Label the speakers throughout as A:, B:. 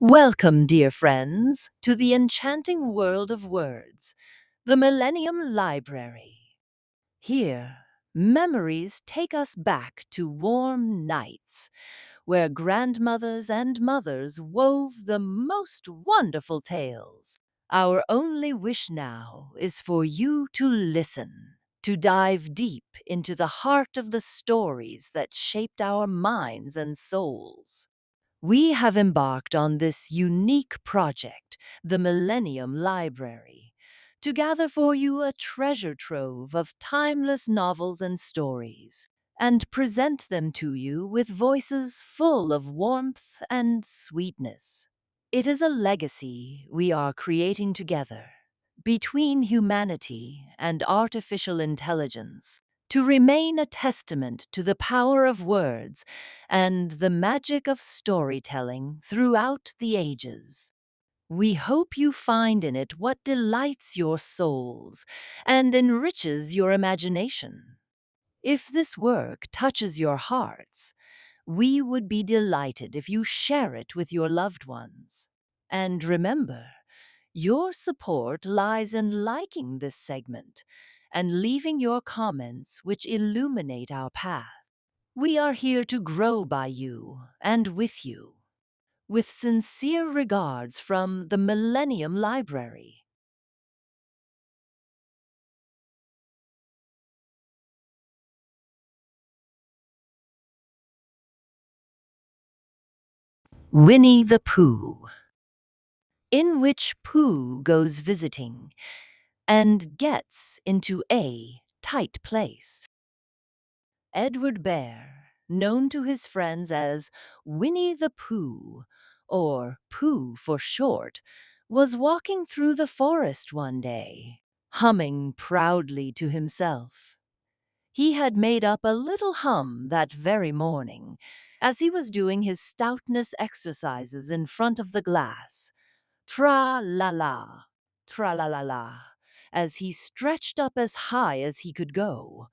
A: Welcome, dear friends, to the enchanting world of words, the Millennium Library. Here, memories take us back to warm nights where grandmothers and mothers wove the most wonderful tales. Our only wish now is for you to listen, to dive deep into the heart of the stories that shaped our minds and souls. We have embarked on this unique project, the Millennium Library, to gather for you a treasure trove of timeless novels and stories, and present them to you with voices full of warmth and sweetness. It is a legacy we are creating together between humanity and artificial intelligence to remain a testament to the power of words and the magic of storytelling throughout the ages. We hope you find in it what delights your souls and enriches your imagination. If this work touches your hearts, we would be delighted if you share it with your loved ones. And remember, your support lies in liking this segment and leaving your comments which illuminate our path. We are here to grow by you and with you. With sincere regards from the Millennium Library. Winnie the Pooh, in which Pooh goes visiting and gets into a tight place. Edward Bear, known to his friends as Winnie the Pooh, or Pooh for short, was walking through the forest one day, humming proudly to himself. He had made up a little hum that very morning, as he was doing his stoutness exercises in front of the glass. Tra la la, tra la la la, as he stretched up as high as he could go.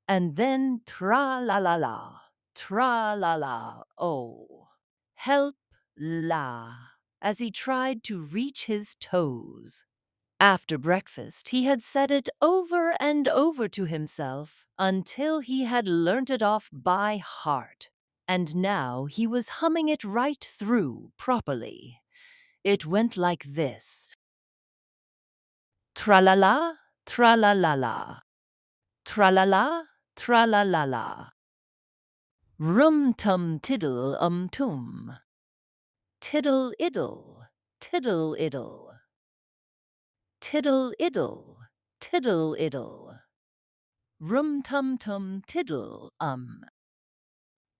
A: And then tra la la la, tra la la, oh, help la, as he tried to reach his toes. After breakfast, he had said it over and over to himself until he had learnt it off by heart. And now he was humming it right through properly. It went like this: tra la la, tra la la la, tra la la, tra la la la. Rum tum tiddle tum. Tiddle iddle, tiddle iddle. Tiddle iddle, tiddle iddle. Rum tum tum tiddle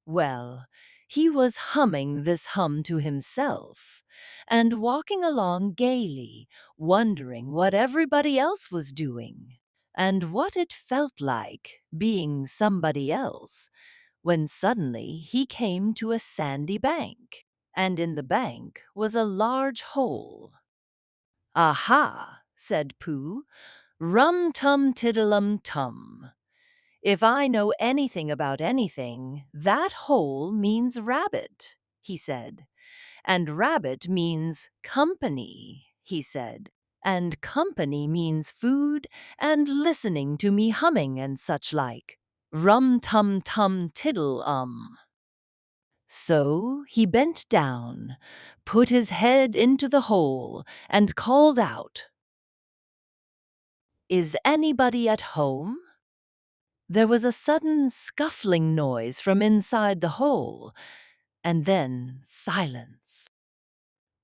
A: Well, he was humming this hum to himself and walking along gaily, wondering what everybody else was doing and what it felt like being somebody else, when suddenly he came to a sandy bank, and in the bank was a large hole. "Aha!" said Pooh. "Rum tum tiddlum tum. If I know anything about anything, that hole means rabbit," he said. "And rabbit means company," he said. "And company means food and listening to me humming and such like. Rum tum tum tiddle So he bent down, put his head into the hole, and called out, "Is anybody at home?" There was a sudden scuffling noise from inside the hole, and then silence.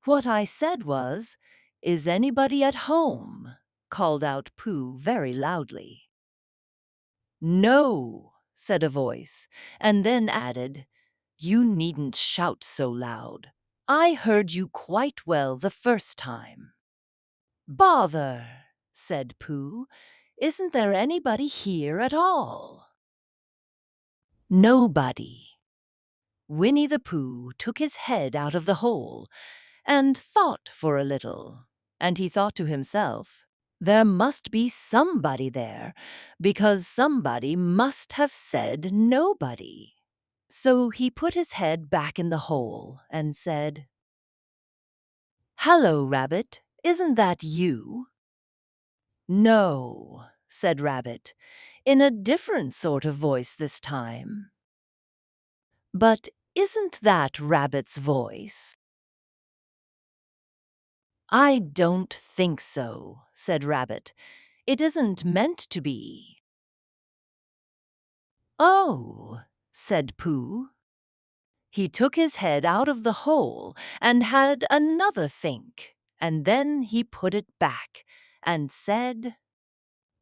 A: "What I said was, 'Is anybody at home?'" called out Pooh very loudly. "No," said a voice, and then added, "You needn't shout so loud. I heard you quite well the first time." "Bother!" said Pooh. "Isn't there anybody here at all?" Nobody. Winnie the Pooh took his head out of the hole and thought for a little, and he thought to himself, "There must be somebody there, because somebody must have said nobody." So he put his head back in the hole and said, "Hello, Rabbit, isn't that you?" "No," said Rabbit, in a different sort of voice this time. "But isn't that Rabbit's voice?" "I don't think so," said Rabbit. "It isn't meant to be." "Oh," said Pooh. He took his head out of the hole and had another think, and then he put it back and said,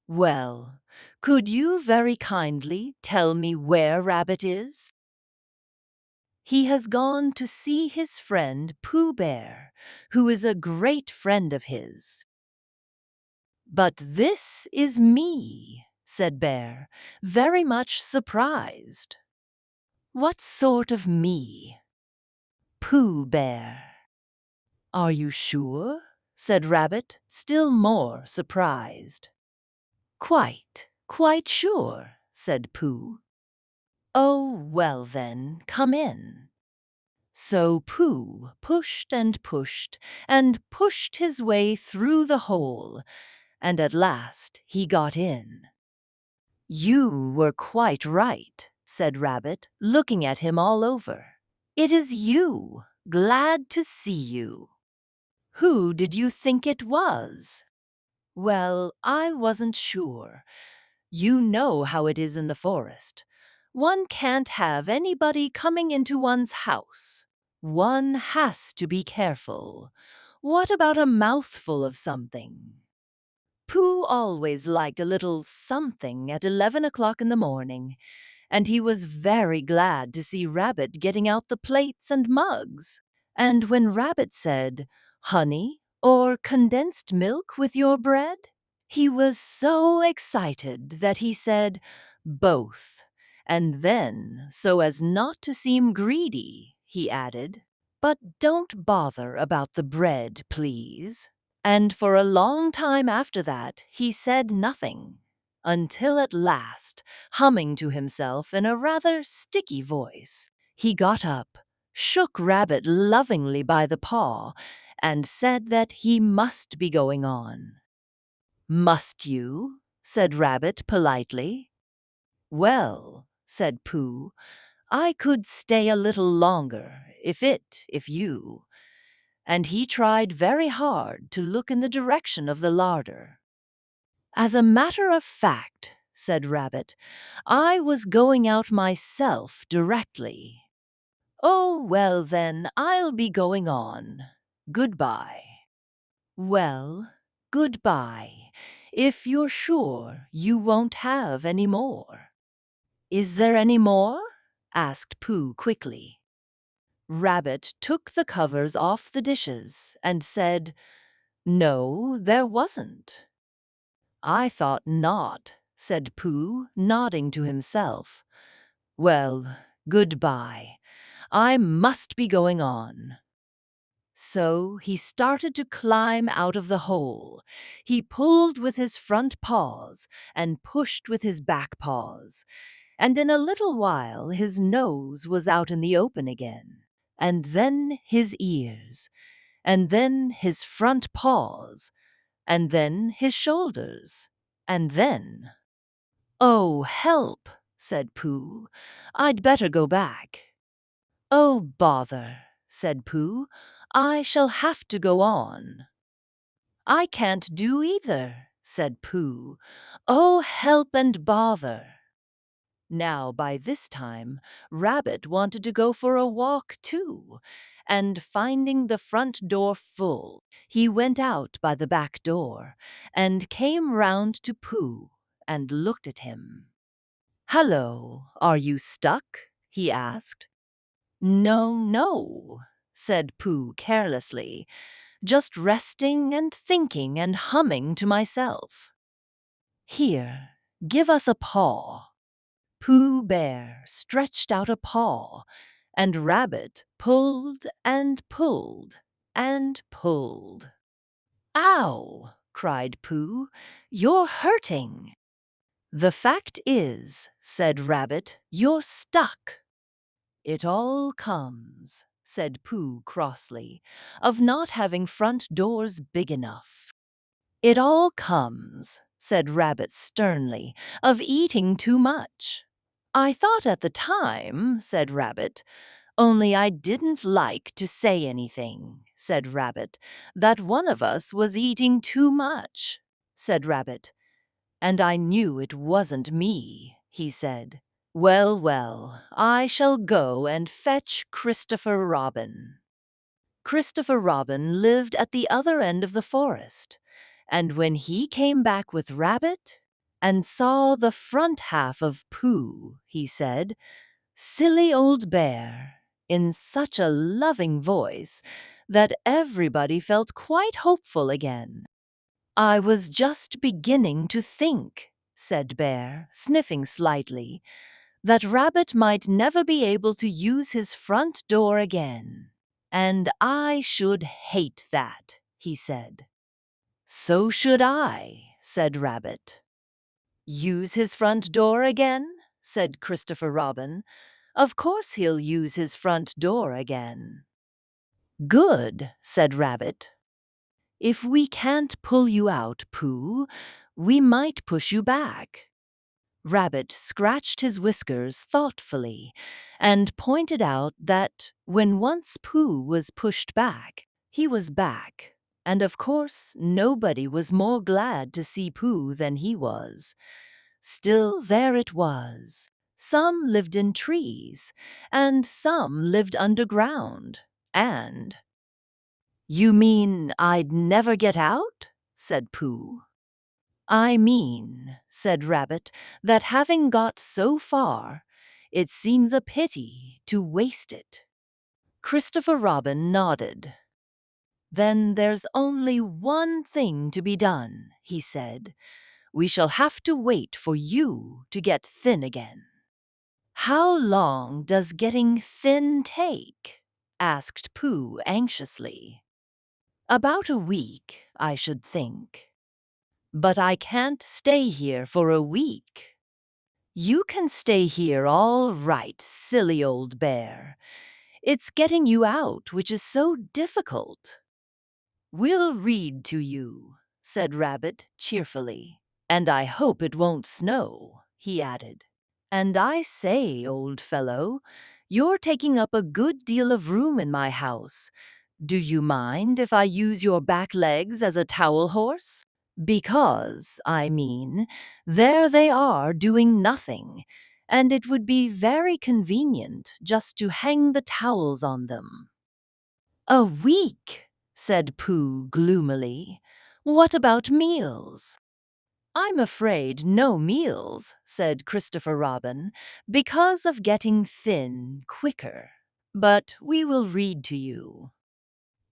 A: "Well, could you very kindly tell me where Rabbit is?" "He has gone to see his friend Pooh Bear, who is a great friend of his." "But this is me," said Bear, very much surprised. "What sort of me?" "Pooh Bear." "Are you sure?" said Rabbit, still more surprised. Quite sure," said Pooh. "Oh, well then, come in." So Pooh pushed and pushed and pushed his way through the hole, and at last he got in. "You were quite right," said Rabbit, looking at him all over. "It is you. Glad to see you. Who did you think it was?" "Well, I wasn't sure. You know how it is in the forest. One can't have anybody coming into one's house. One has to be careful. What about a mouthful of something?" Pooh always liked a little something at 11 o'clock in the morning, and he was very glad to see Rabbit getting out the plates and mugs. And when Rabbit said, "Honey or condensed milk with your bread?" he was so excited that he said, "Both." And then, so as not to seem greedy, he added, "But don't bother about the bread, please." And for a long time after that he said nothing, until at last, humming to himself in a rather sticky voice, he got up, shook Rabbit lovingly by the paw, and said that he must be going on. "Must you?" said Rabbit politely. "Well," said Pooh, "I could stay a little longer, if you—" and he tried very hard to look in the direction of the larder. "As a matter of fact," said Rabbit, "I was going out myself directly." "Oh, well then, I'll be going on. Good-bye." "Well, good-bye, if you're sure you won't have any more." "Is there any more?" asked Pooh quickly. Rabbit took the covers off the dishes and said, "No, there wasn't." "I thought not," said Pooh, nodding to himself. "Well, good-bye. I must be going on." So he started to climb out of the hole. He pulled with his front paws and pushed with his back paws, and in a little while his nose was out in the open again, and then his ears, and then his front paws, and then his shoulders, and then— "Oh, help!" said Pooh. "I'd better go back." "Oh, bother!" said Pooh. "I shall have to go on." "I can't do either," said Pooh. "Oh, help and bother!" Now by this time Rabbit wanted to go for a walk too, and finding the front door full, he went out by the back door, and came round to Pooh and looked at him. "Hullo, are you stuck?" he asked. "No, no," said Pooh carelessly, "just resting and thinking and humming to myself." "Here, give us a paw." Pooh Bear stretched out a paw, and Rabbit pulled and pulled and pulled. "Ow!" cried Pooh, "you're hurting." "The fact is," said Rabbit, "you're stuck." "It all comes," said Pooh crossly, "of not having front doors big enough." "It all comes," said Rabbit sternly, "of eating too much." "I thought at the time," said Rabbit, "only I didn't like to say anything," said Rabbit. "That one of us was eating too much," said Rabbit. "And I knew it wasn't me," he said. "Well, well, I shall go and fetch Christopher Robin." Christopher Robin lived at the other end of the forest, and when he came back with Rabbit and saw the front half of Pooh, he said, "Silly old bear," in such a loving voice that everybody felt quite hopeful again. "I was just beginning to think," said Bear, sniffing slightly, "that Rabbit might never be able to use his front door again. And I should hate that," he said. "So should I," said Rabbit. "Use his front door again?" said Christopher Robin. "Of course he'll use his front door again." "Good," said Rabbit. "If we can't pull you out, Pooh, we might push you back." Rabbit scratched his whiskers thoughtfully and pointed out that when once Pooh was pushed back, he was back, and of course nobody was more glad to see Pooh than he was. Still, there it was. Some lived in trees, and some lived underground, and "You mean I'd never get out?" said Pooh. "I mean," said Rabbit, "that having got so far, it seems a pity to waste it." Christopher Robin nodded. "Then there's only one thing to be done," he said. "We shall have to wait for you to get thin again." "How long does getting thin take?" asked Pooh anxiously. "About a week, I should think." "But I can't stay here for a week." "You can stay here all right, silly old bear. It's getting you out which is so difficult." "We'll read to you," said Rabbit cheerfully. "And I hope it won't snow," he added. "And I say, old fellow, you're taking up a good deal of room in my house. Do you mind if I use your back legs as a towel horse? Because, I mean, there they are doing nothing, and it would be very convenient just to hang the towels on them." "A week," said Pooh gloomily. "What about meals?" "I'm afraid no meals," said Christopher Robin, "because of getting thin quicker. But we will read to you."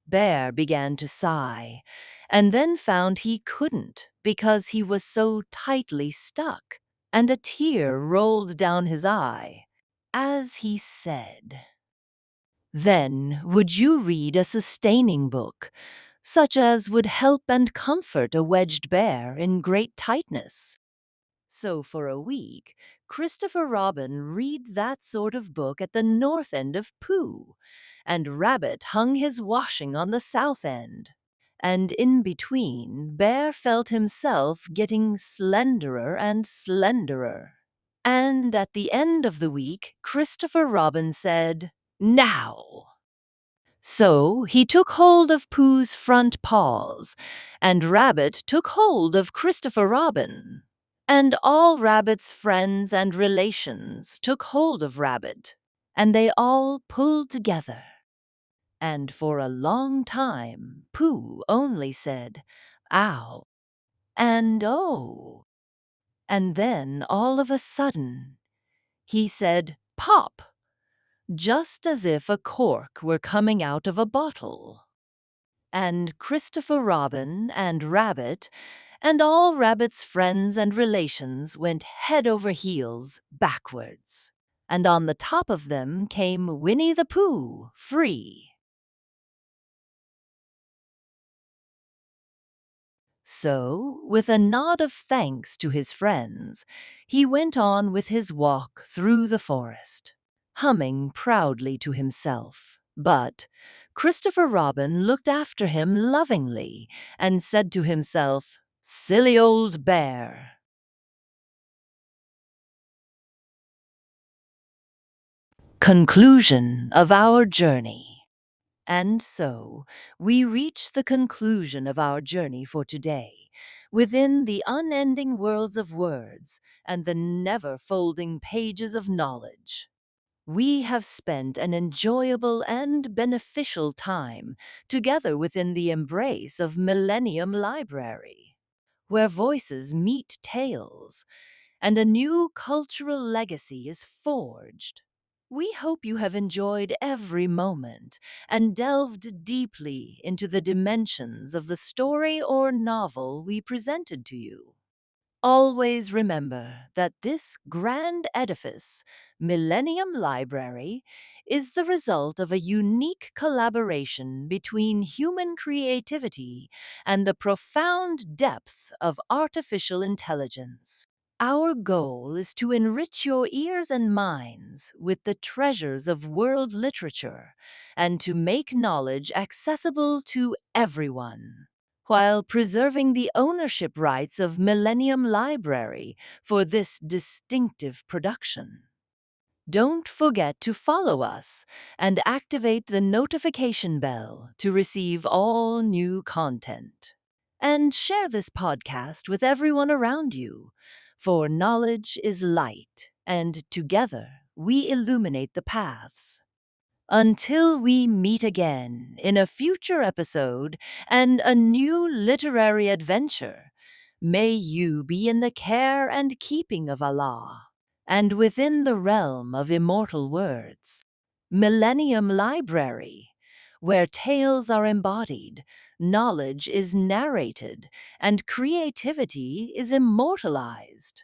A: Bear began to sigh, and then found he couldn't because he was so tightly stuck, and a tear rolled down his eye as he said, "Then would you read a sustaining book, such as would help and comfort a wedged bear in great tightness?" So for a week Christopher Robin read that sort of book at the north end of Pooh, and Rabbit hung his washing on the south end. And in between, Bear felt himself getting slenderer and slenderer. And at the end of the week, Christopher Robin said, "Now!" So he took hold of Pooh's front paws, and Rabbit took hold of Christopher Robin. And all Rabbit's friends and relations took hold of Rabbit, and they all pulled together. And for a long time Pooh only said, "Ow!" and "Oh!" And then all of a sudden he said, "Pop!" just as if a cork were coming out of a bottle. And Christopher Robin and Rabbit and all Rabbit's friends and relations went head over heels backwards. And on the top of them came Winnie the Pooh, free. So, with a nod of thanks to his friends, he went on with his walk through the forest, humming proudly to himself. But Christopher Robin looked after him lovingly and said to himself, "Silly old bear." Conclusion of our journey. And so we reach the conclusion of our journey for today, within the unending worlds of words and the never folding pages of knowledge. We have spent an enjoyable and beneficial time together within the embrace of Millennium Library, where voices meet tales and a new cultural legacy is forged. We hope you have enjoyed every moment and delved deeply into the dimensions of the story or novel we presented to you. Always remember that this grand edifice, Millennium Library, is the result of a unique collaboration between human creativity and the profound depth of artificial intelligence. Our goal is to enrich your ears and minds with the treasures of world literature and to make knowledge accessible to everyone, while preserving the ownership rights of Millennium Library for this distinctive production. Don't forget to follow us and activate the notification bell to receive all new content. And share this podcast with everyone around you, for knowledge is light, and together we illuminate the paths. Until we meet again in a future episode and a new literary adventure, may you be in the care and keeping of Allah, and within the realm of immortal words. Millennium Library, where tales are embodied, knowledge is narrated, and creativity is immortalized.